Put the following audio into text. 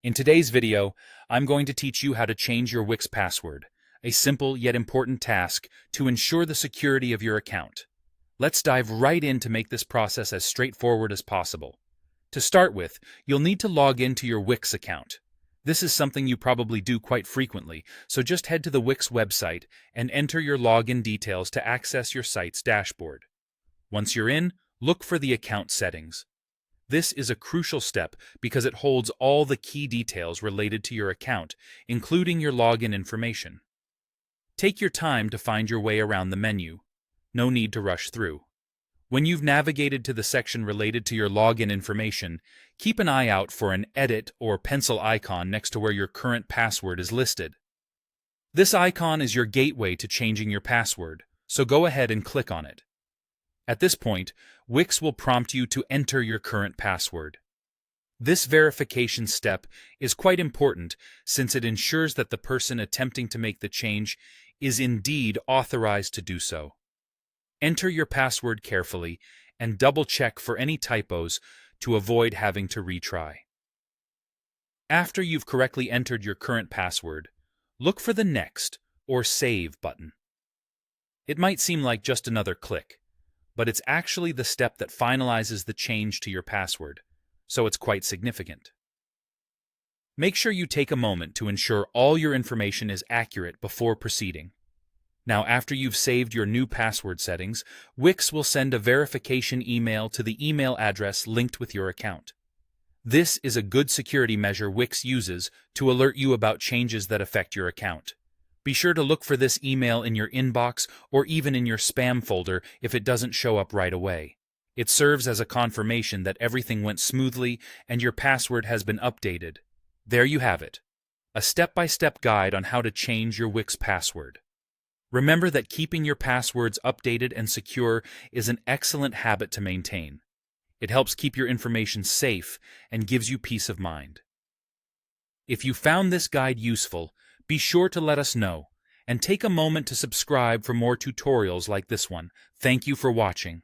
In today's video, I'm going to teach you how to change your Wix password, a simple yet important task to ensure the security of your account. Let's dive right in to make this process as straightforward as possible. To start with, you'll need to log into your Wix account. This is something you probably do quite frequently, so just head to the Wix website and enter your login details to access your site's dashboard. Once you're in, look for the account settings. This is a crucial step because it holds all the key details related to your account, including your login information. Take your time to find your way around the menu. No need to rush through. When you've navigated to the section related to your login information, keep an eye out for an edit or pencil icon next to where your current password is listed. This icon is your gateway to changing your password, so go ahead and click on it. At this point, Wix will prompt you to enter your current password. This verification step is quite important since it ensures that the person attempting to make the change is indeed authorized to do so. Enter your password carefully and double-check for any typos to avoid having to retry. After you've correctly entered your current password, look for the Next or Save button. It might seem like just another click, but it's actually the step that finalizes the change to your password, so it's quite significant. Make sure you take a moment to ensure all your information is accurate before proceeding. Now, after you've saved your new password settings, Wix will send a verification email to the email address linked with your account. This is a good security measure Wix uses to alert you about changes that affect your account. Be sure to look for this email in your inbox or even in your spam folder if it doesn't show up right away. It serves as a confirmation that everything went smoothly and your password has been updated. There you have it, a step-by-step guide on how to change your Wix password. Remember that keeping your passwords updated and secure is an excellent habit to maintain. It helps keep your information safe and gives you peace of mind. If you found this guide useful, be sure to let us know, and take a moment to subscribe for more tutorials like this one. Thank you for watching.